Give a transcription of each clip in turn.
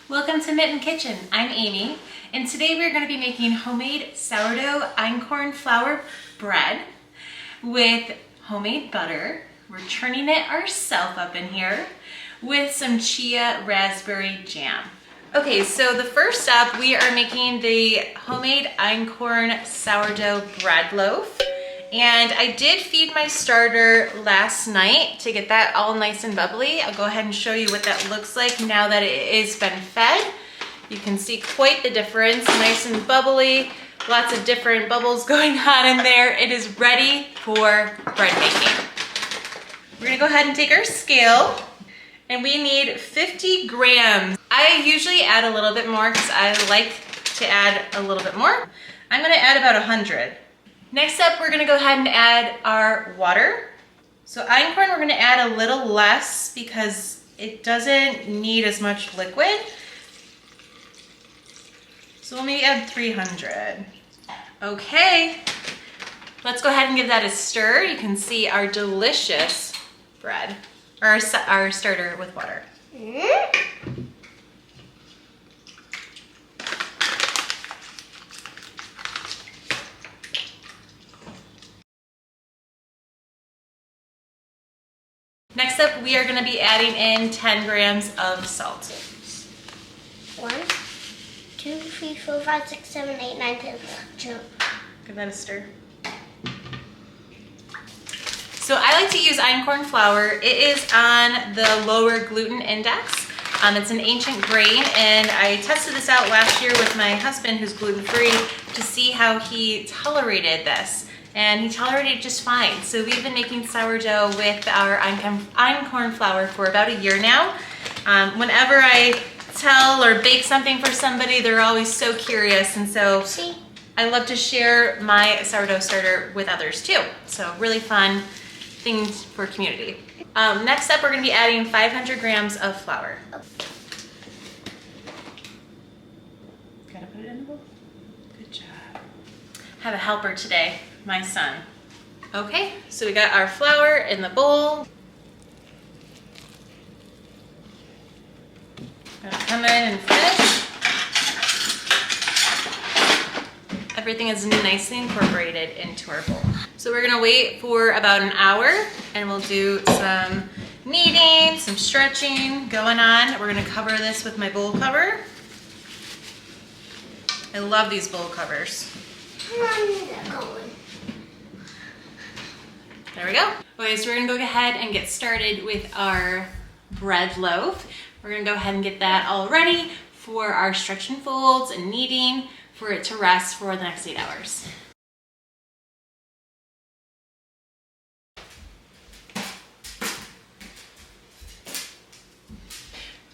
Welcome to Mitten Kitchen. I'm Amy, and today we're going to be making homemade sourdough einkorn flour bread with homemade butter. We're churning it ourselves up in here with some Chia raspberry jam. Okay, so the first step, we are making the homemade einkorn sourdough bread loaf. And I did feed my starter last night to get that all nice and bubbly. I'll go ahead and show you what that looks like now that it has been fed. You can see quite the difference, nice and bubbly, lots of different bubbles going on in there. It is ready for bread making. We're gonna go ahead and take our scale, and we need 50 grams. I usually add a little bit more because I like to add a little bit more. I'm gonna add about 100. Next up, we're gonna go ahead and add our water. So einkorn, we're gonna add a little less because it doesn't need as much liquid. So we'll maybe add 300. Okay, let's go ahead and give that a stir. You can see our delicious bread, or our starter with water. Next up, we are going to be adding in 10 grams of salt. 1, 2, 3, 4, 5, 6, 7, 8, 9, 10, 11. Give that a stir. So I like to use einkorn flour. It is on the lower gluten index. It's an ancient grain, and I tested this out last year with my husband, who's gluten-free, to see how he tolerated this. And he tolerated it just fine. So we've been making sourdough with our einkorn flour for about a year now. Whenever I tell or bake something for somebody, they're always so curious, and so I love to share my sourdough starter with others too. So really fun things for community. Next up, we're gonna be adding 500 grams of flour. Gotta put it in the bowl. Good job. Have a helper today. My son. Okay, so we got our flour in the bowl. Gonna come in and finish. Everything is nicely incorporated into our bowl. So we're gonna wait for about an hour, and we'll do some kneading, some stretching going on. We're gonna cover this with my bowl cover. I love these bowl covers. There we go. Okay, so we're gonna go ahead and get started with our bread loaf. We're gonna go ahead and get that all ready for our stretch and folds and kneading for it to rest for the next 8 hours.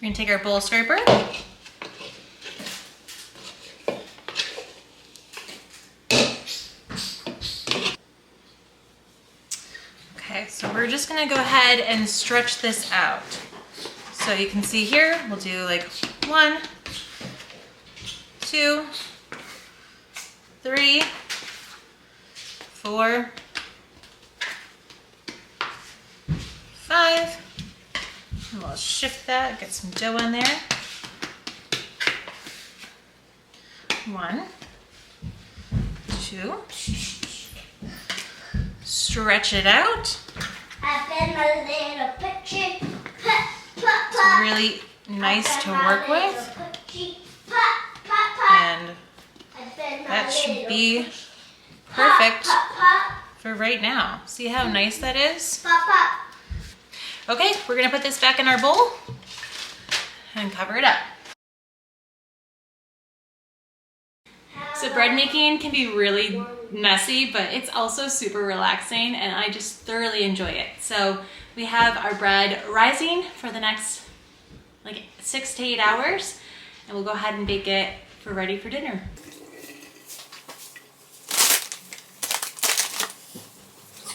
We're gonna take our bowl scraper. Okay, so we're just gonna go ahead and stretch this out. So you can see here, we'll do like 1, 2, 3, 4, 5. And we'll shift that, get some dough on there. 1, 2. Stretch it out. I've been a little picture. It's really nice to work with. And that should be perfect for right now. See how nice that is? Okay, we're gonna put this back in our bowl and cover it up. So bread making can be really messy, but it's also super relaxing, and I just thoroughly enjoy it. So we have our bread rising for the next like 6 to 8 hours, and we'll go ahead and bake it for ready for dinner.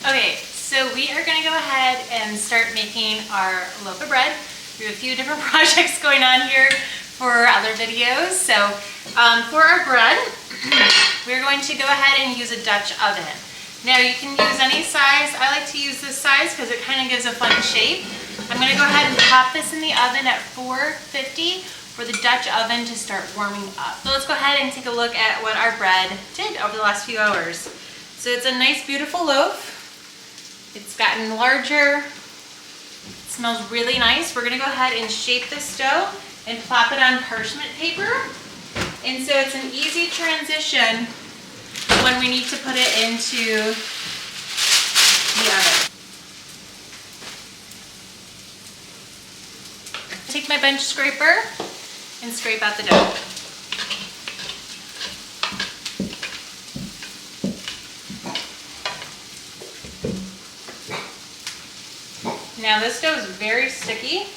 Okay, so we are gonna go ahead and start making our loaf of bread. We have a few different projects going on here for other videos. So for our bread, we're going to go ahead and use a Dutch oven. Now you can use any size. I like to use this size because it kind of gives a fun shape. I'm going to go ahead and pop this in the oven at 450 for the Dutch oven to start warming up. So let's go ahead and take a look at what our bread did over the last few hours. So it's a nice, beautiful loaf. It's gotten larger. It smells really nice. We're gonna go ahead and shape this dough and plop it on parchment paper. And so it's an easy transition when we need to put it into the oven. Take my bench scraper and scrape out the dough. Now this dough is very sticky.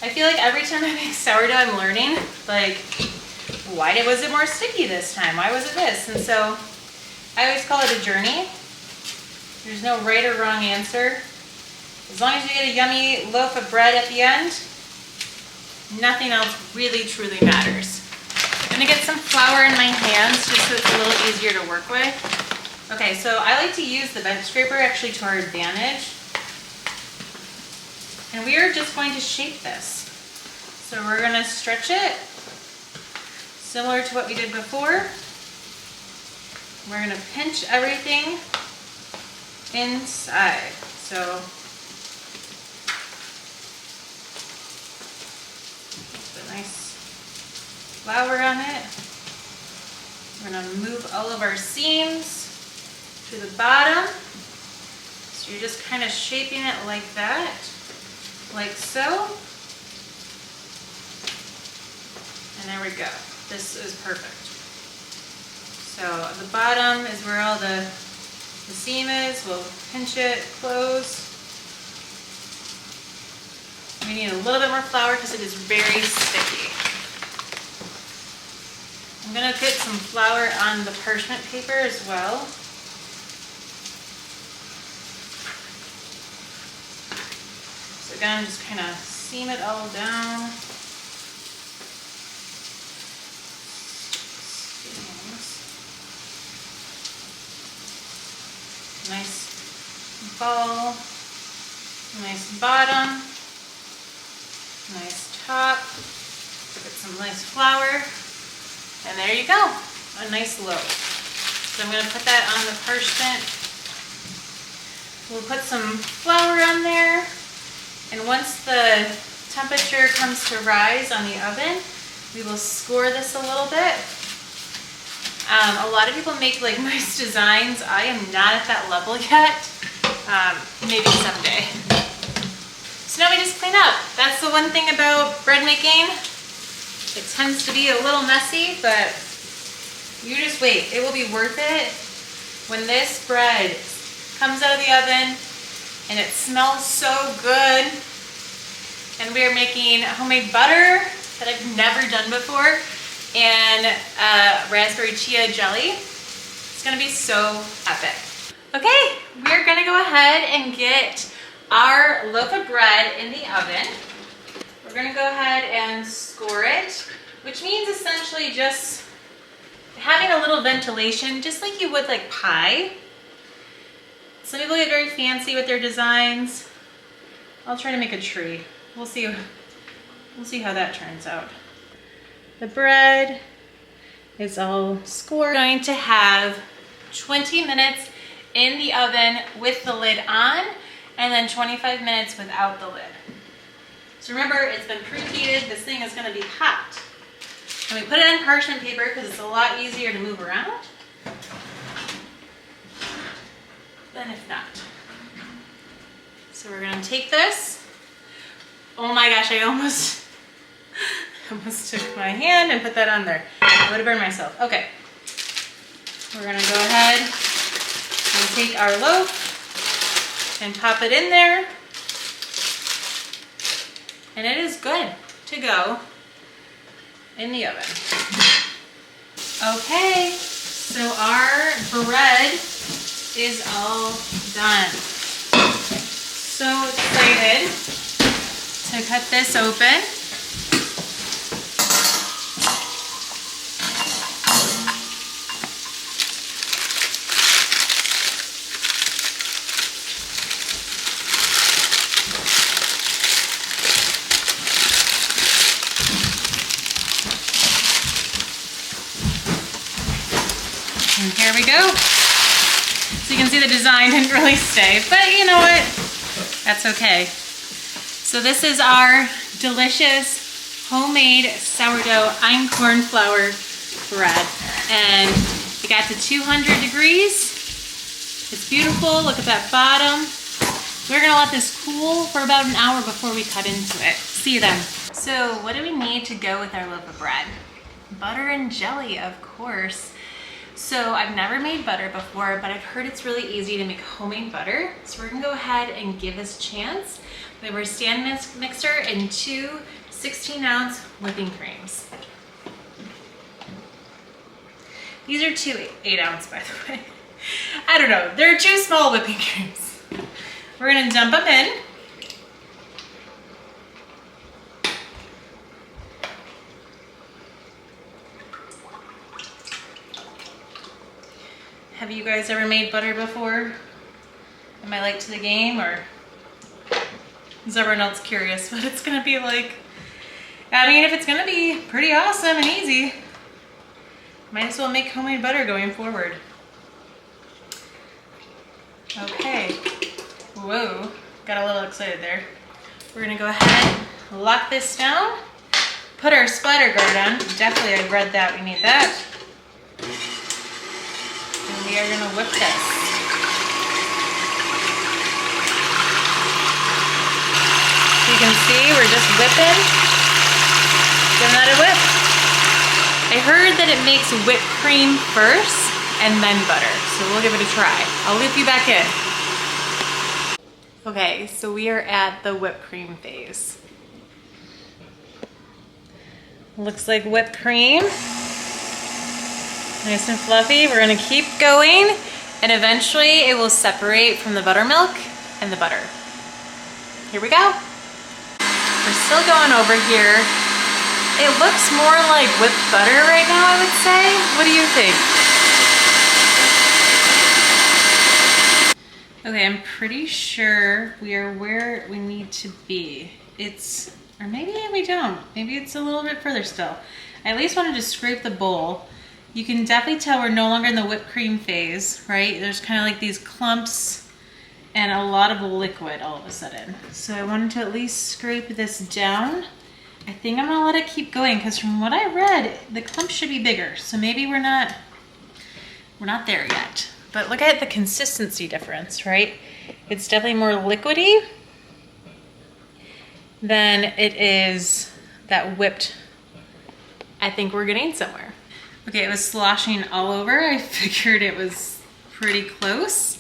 I feel like every time I make sourdough I'm learning, like, why was it more sticky this time? Why was it this? And so I always call it a journey. There's no right or wrong answer. As long as you get a yummy loaf of bread at the end, nothing else really truly matters. I'm gonna get some flour in my hands just so it's a little easier to work with. Okay, so I like to use the bench scraper actually to our advantage. And we are just going to shape this. So we're gonna stretch it similar to what we did before. We're gonna pinch everything inside. So put a nice flour on it. We're gonna move all of our seams to the bottom. So you're just kind of shaping it like that, like so. And there we go. This is perfect. So the bottom is where all the seam is. We'll pinch it close. We need a little bit more flour because it is very sticky. I'm going to get some flour on the parchment paper as well. So again, just kind of seam it all down. Nice ball, nice bottom, nice top. Get some nice flour, and there you go, a nice loaf. So I'm going to put that on the parchment. We'll put some flour on there, and once the temperature comes to rise on the oven, we will score this a little bit. A lot of people make like nice designs. I am not at that level yet. Maybe someday. So now we just clean up. That's the one thing about bread making. It tends to be a little messy, but you just wait. It will be worth it when this bread comes out of the oven and it smells so good. And we are making homemade butter that I've never done before, and raspberry chia jelly. It's gonna be so epic. Okay, we're gonna go ahead and get our loaf of bread in the oven. We're gonna go ahead and score it, which means essentially just having a little ventilation, just like you would like pie. Some people get very fancy with their designs. I'll try to make a tree. We'll see how that turns out. The bread is all scored. We're going to have 20 minutes in the oven with the lid on, and then 25 minutes without the lid. So remember, it's been preheated. This thing is going to be hot. And we put it on parchment paper because it's a lot easier to move around than if not. So we're going to take this. Oh my gosh, I almost took my hand and put that on there. I would have burned myself. Okay. We're gonna go ahead and take our loaf and pop it in there. And it is good to go in the oven. Okay, so our bread is all done. So excited to cut this open. And here we go. So you can see the design didn't really stay, but you know what? That's okay. So this is our delicious homemade sourdough einkorn flour bread. And it got to 200 degrees. It's beautiful. Look at that bottom. We're gonna let this cool for about an hour before we cut into it. See you then. So what do we need to go with our loaf of bread? Butter and jelly, of course. So I've never made butter before, but I've heard it's really easy to make homemade butter. So we're gonna go ahead and give this a chance. We have our stand mixer and 2 16-ounce whipping creams. These are 2 8-ounce, by the way. I don't know, they're 2 small whipping creams. We're gonna dump them in. Have you guys ever made butter before? Am I late to the game, or is everyone else curious what it's gonna be like? I mean, if it's gonna be pretty awesome and easy, might as well make homemade butter going forward. Okay. Whoa, got a little excited there. We're gonna go ahead, lock this down, put our splatter guard on. Definitely, I read that, we need that. And we are gonna whip this. So you can see, we're just whipping, giving that a whip. I heard that it makes whipped cream first and then butter, so we'll give it a try. I'll loop you back in. Okay, so we are at the whipped cream phase. Looks like whipped cream. Nice and fluffy. We're gonna keep going, and eventually it will separate from the buttermilk and the butter. Here we go. We're still going over here. It looks more like whipped butter right now, I would say. What do you think? Okay, I'm pretty sure we are where we need to be. Or maybe we don't. Maybe it's a little bit further still. I at least wanted to scrape the bowl. You can definitely tell we're no longer in the whipped cream phase, right? There's kind of like these clumps and a lot of liquid all of a sudden. So I wanted to at least scrape this down. I think I'm gonna let it keep going, because from what I read, the clumps should be bigger. So maybe we're not there yet. But look at the consistency difference, right? It's definitely more liquidy than it is that whipped. I think we're getting somewhere. Okay, it was sloshing all over. I figured it was pretty close.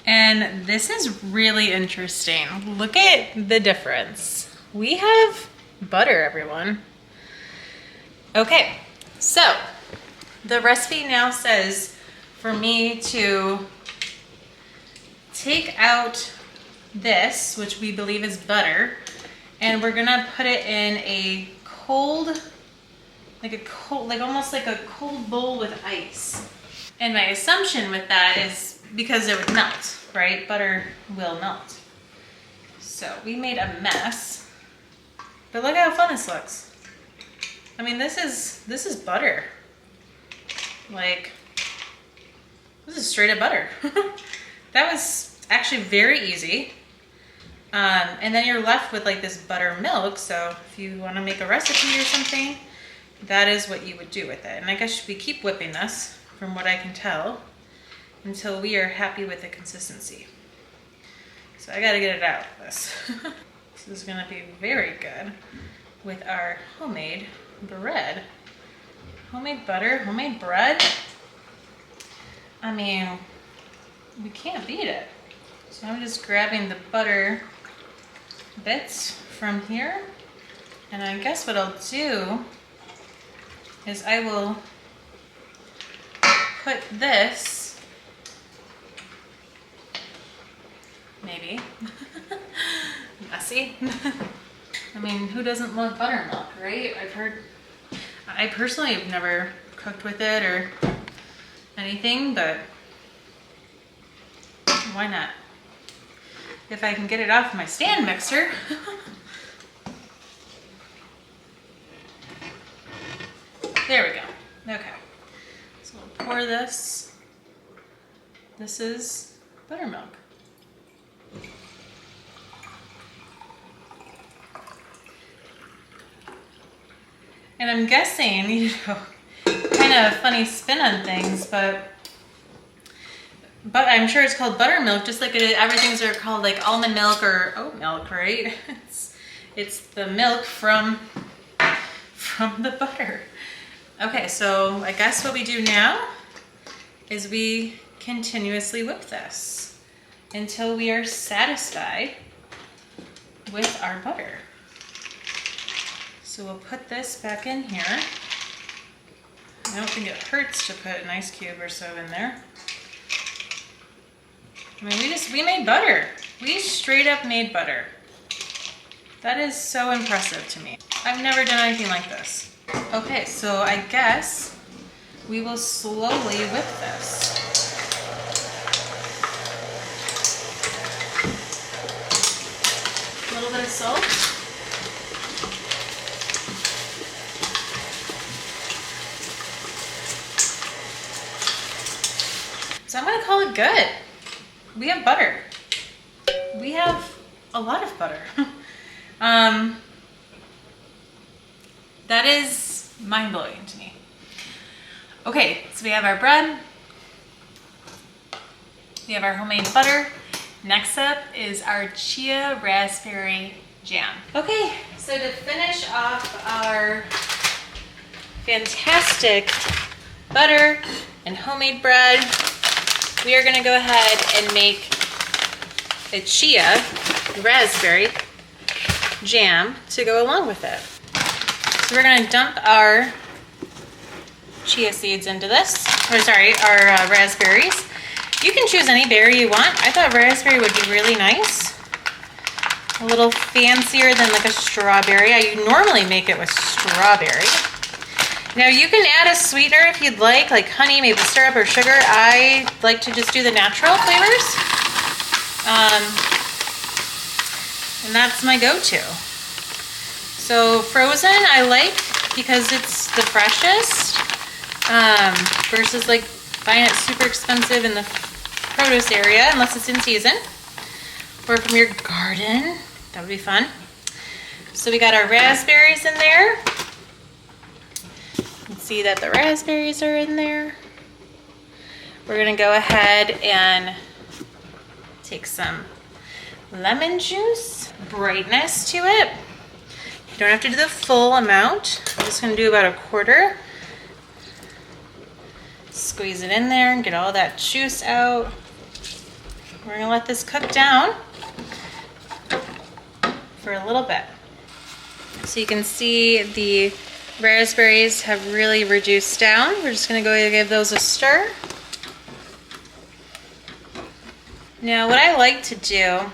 And this is really interesting. Look at the difference. We have butter, everyone. Okay, so the recipe now says for me to take out this, which we believe is butter, and we're gonna put it in a cold, almost like a cold bowl with ice. And my assumption with that is because it would melt, right? Butter will melt. So we made a mess, but look how fun this looks. I mean, this is butter. Like, this is straight up butter. That was actually very easy. And then you're left with like this buttermilk. So if you want to make a recipe or something, that is what you would do with it. And I guess we keep whipping this, from what I can tell, until we are happy with the consistency. So I gotta get it out of this. This is gonna be very good with our homemade bread. Homemade butter, homemade bread. I mean, we can't beat it. So I'm just grabbing the butter bits from here. And I guess what I'll do is I will put this, maybe, messy. I mean, who doesn't love buttermilk, right? I personally have never cooked with it or anything, but why not? If I can get it off my stand mixer. There we go. Okay. So we'll pour this This is buttermilk. And I'm guessing, you know, kind of a funny spin on things, but I'm sure it's called buttermilk, just like everything's are called like almond milk or oat milk, right? It's the milk from the butter. Okay, so I guess what we do now is we continuously whip this until we are satisfied with our butter. So we'll put this back in here. I don't think it hurts to put an ice cube or so in there. I mean, we made butter. We straight up made butter. That is so impressive to me. I've never done anything like this. Okay, so I guess we will slowly whip this. A little bit of salt. So I'm gonna call it good. We have butter. We have a lot of butter. That is mind-blowing to me. Okay, so we have our bread. We have our homemade butter. Next up is our Chia raspberry jam. Okay, so to finish off our fantastic butter and homemade bread, we are gonna go ahead and make a Chia raspberry jam to go along with it. So we're gonna dump our chia seeds into this, or sorry, our raspberries. You can choose any berry you want. I thought raspberry would be really nice. A little fancier than like a strawberry. I normally make it with strawberry. Now you can add a sweetener if you'd like honey, maple syrup, or sugar. I like to just do the natural flavors. And that's my go-to. So frozen I like because it's the freshest versus like buying it super expensive in the produce area unless it's in season or from your garden. That would be fun. So we got our raspberries in there. You can see that the raspberries are in there. We're gonna go ahead and take some lemon juice, brightness to it. You don't have to do the full amount. I'm just gonna do about a quarter. Squeeze it in there and get all that juice out. We're gonna let this cook down for a little bit. So you can see the raspberries have really reduced down. We're just gonna go give those a stir. Now what I like to do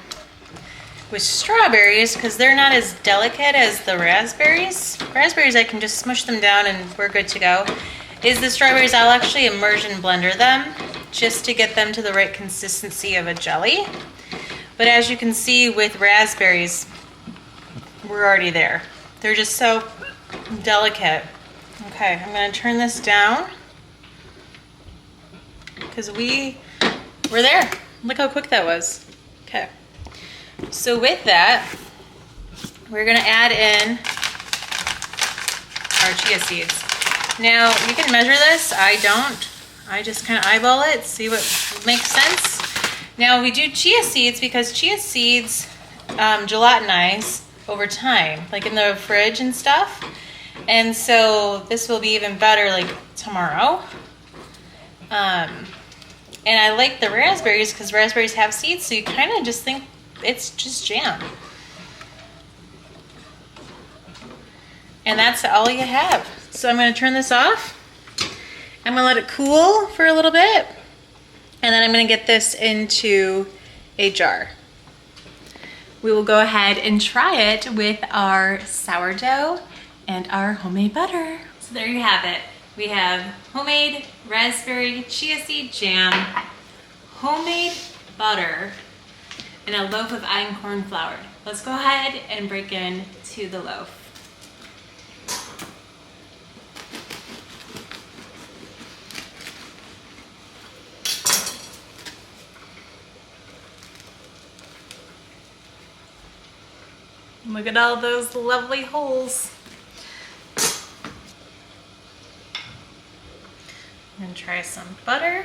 with strawberries, because they're not as delicate as the raspberries. Raspberries, I can just smush them down and we're good to go. Is the strawberries, I'll actually immersion blender them just to get them to the right consistency of a jelly. But as you can see with raspberries, we're already there. They're just so delicate. Okay, I'm gonna turn this down because we're there. Look how quick that was. Okay. So with that, we're gonna add in our chia seeds. Now, you can measure this. I don't. I just kind of eyeball it, see what makes sense. Now, we do chia seeds because chia seeds gelatinize over time, like in the fridge and stuff. And so this will be even better like tomorrow. And I like the raspberries because raspberries have seeds, so you kind of just think it's just jam. And that's all you have. So I'm going to turn this off. I'm going to let it cool for a little bit. And then I'm going to get this into a jar. We will go ahead and try it with our sourdough and our homemade butter. So there you have it. We have homemade raspberry chia seed jam, homemade butter, and a loaf of einkorn flour. Let's go ahead and break into the loaf. Look at all those lovely holes. And try some butter.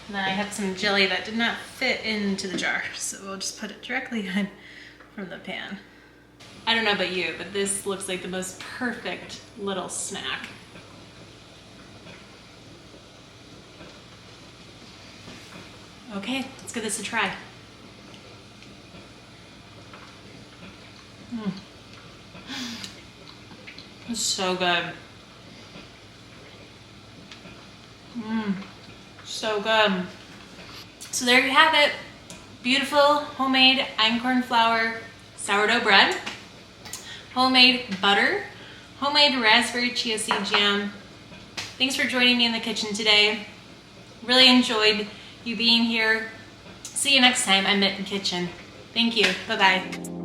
And then I have some jelly that did not fit into the jar, so we'll just put it directly in from the pan. I don't know about you, but this looks like the most perfect little snack. Okay, let's give this a try. It's so good. So good. So there you have it. Beautiful homemade einkorn flour sourdough bread, homemade butter, homemade raspberry chia seed jam. Thanks for joining me in the kitchen today. Really enjoyed you being here. See you next time on Mitten Kitchen. Thank you. Bye-bye.